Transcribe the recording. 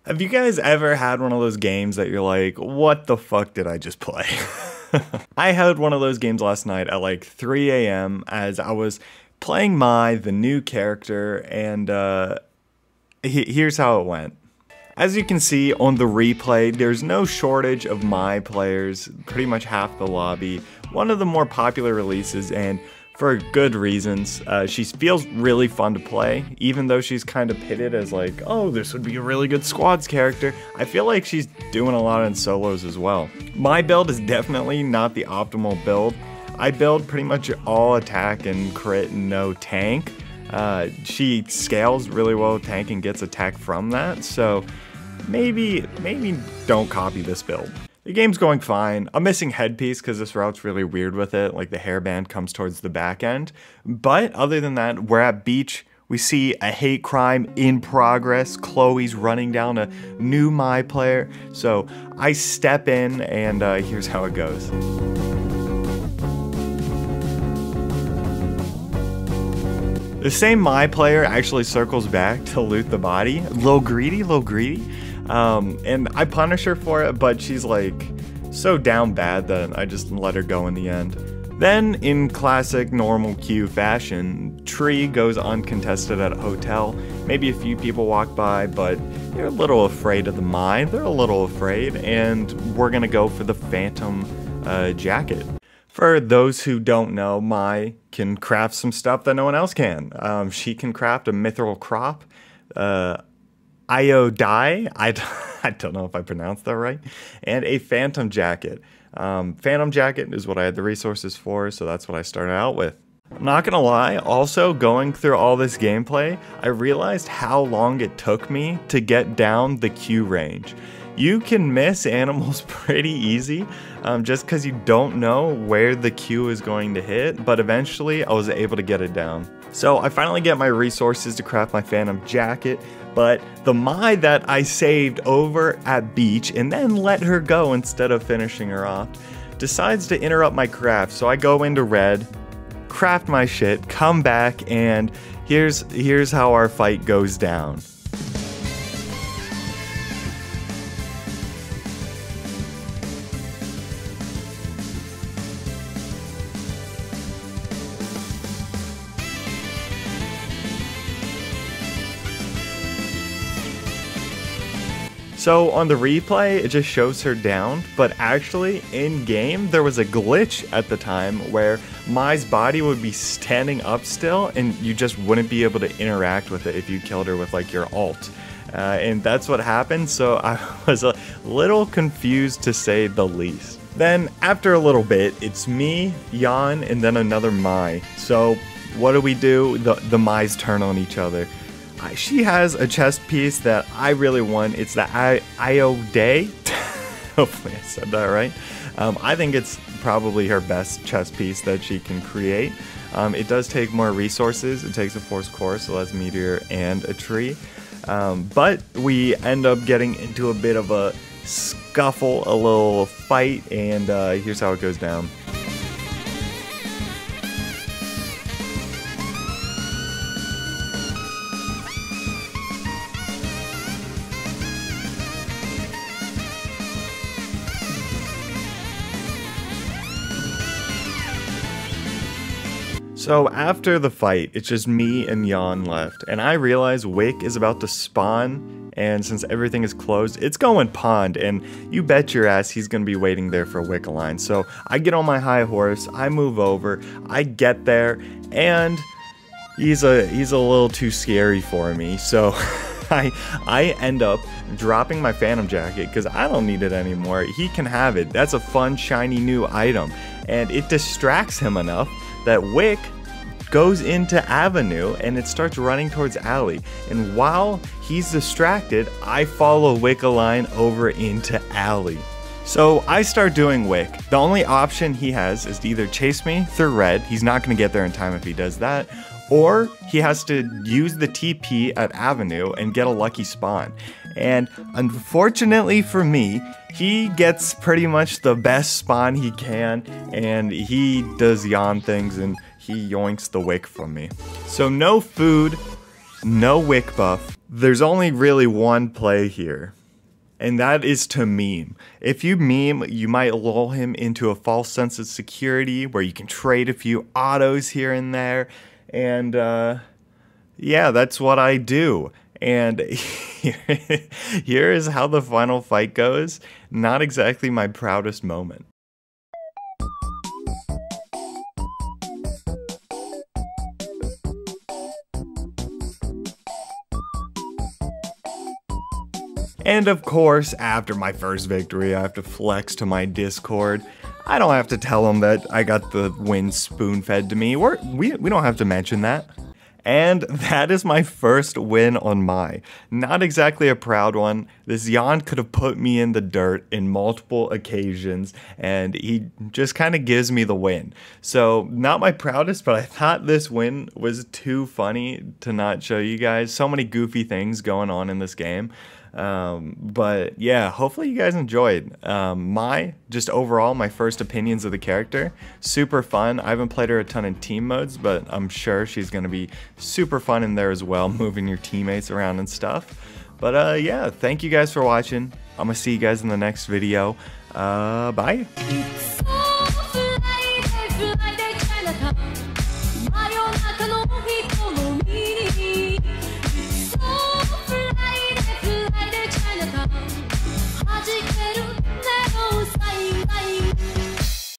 Have you guys ever had one of those games that you're like, what the fuck did I just play? I had one of those games last night at like 3 a.m. as I was playing the new character, and here's how it went. As you can see on the replay, there's no shortage of my players, pretty much half the lobby, one of the more popular releases, and for good reasons. She feels really fun to play, even though she's kind of pitted as like, oh, this would be a really good squads character. I feel like she's doing a lot in solos as well. My build is definitely not the optimal build. I build pretty much all attack and crit and no tank. She scales really well with tank and gets attack from that, so maybe don't copy this build. The game's going fine. I'm missing headpiece because this route's really weird with it, like the hairband comes towards the back end. But other than that, we're at beach. We see a hate crime in progress. Chloe's running down a new my player. So I step in, and here's how it goes. The same my player actually circles back to loot the body. Low greedy. And I punish her for it, but she's like so down bad that I just let her go in the end. Then, in classic normal queue fashion, Tree goes uncontested at a hotel. Maybe a few people walk by, but they're a little afraid of the mine. They're a little afraid, and we're gonna go for the Phantom jacket. For those who don't know, Mai can craft some stuff that no one else can. She can craft a mithril crop, Iodai, I don't know if I pronounced that right, and a Phantom jacket. Phantom jacket is what I had the resources for, so that's what I started out with. I'm not gonna lie, also going through all this gameplay, I realized how long it took me to get down the Q range. You can miss animals pretty easy just because you don't know where the Q is going to hit, but eventually I was able to get it down. So I finally get my resources to craft my Phantom jacket, but the Mai that I saved over at beach and then let her go instead of finishing her off decides to interrupt my craft. So I go into red, craft my shit, come back, and here's how our fight goes down. So on the replay, it just shows her down, but actually in game, there was a glitch at the time where Mai's body would be standing up still and you just wouldn't be able to interact with it if you killed her with like your ult. And that's what happened, so I was a little confused to say the least. Then after a little bit, it's me, Jan, and then another Mai. So what do? The Mai's turn on each other. She has a chest piece that I really want. It's the Iodai. Hopefully I said that right. I think it's probably her best chest piece that she can create. It does take more resources. It takes a force core, so that's meteor and a tree. But we end up getting into a bit of a scuffle, a little fight, and here's how it goes down. So after the fight, it's just me and Jan left, and I realize Wick is about to spawn, and since everything is closed, it's going pond, and you bet your ass he's gonna be waiting there for Wickaline. So I get on my high horse, I move over, I get there, and he's a little too scary for me, so I end up dropping my Phantom jacket because I don't need it anymore. He can have it. That's a fun, shiny new item, and it distracts him enough that Wick goes into Avenue and it starts running towards Alley. And while he's distracted, I follow Wickaline over into Alley. So I start doing Wick. The only option he has is to either chase me through red, he's not going to get there in time if he does that, or he has to use the TP at Avenue and get a lucky spawn. And unfortunately for me, he gets pretty much the best spawn he can, and he does yawn things and he yoinks the Wick from me. So no food, no Wick buff, There's only really one play here, and that is to meme. If you meme, you might lull him into a false sense of security where you can trade a few autos here and there, and yeah, that's what I do. And here is how the final fight goes. Not exactly my proudest moment. And of course, after my first victory, I have to flex to my Discord. I don't have to tell them that I got the win spoon-fed to me. We don't have to mention that. And that is my first win on Mai. Not exactly a proud one. This Jan could have put me in the dirt in multiple occasions, and he just kind of gives me the win. So, not my proudest, but I thought this win was too funny to not show you guys. So many goofy things going on in this game. But yeah, hopefully you guys enjoyed. Just overall, my first opinions of the character, super fun. I haven't played her a ton in team modes, but I'm sure she's gonna be super fun in there as well, moving your teammates around and stuff. But yeah, thank you guys for watching. I'm gonna see you guys in the next video. Bye.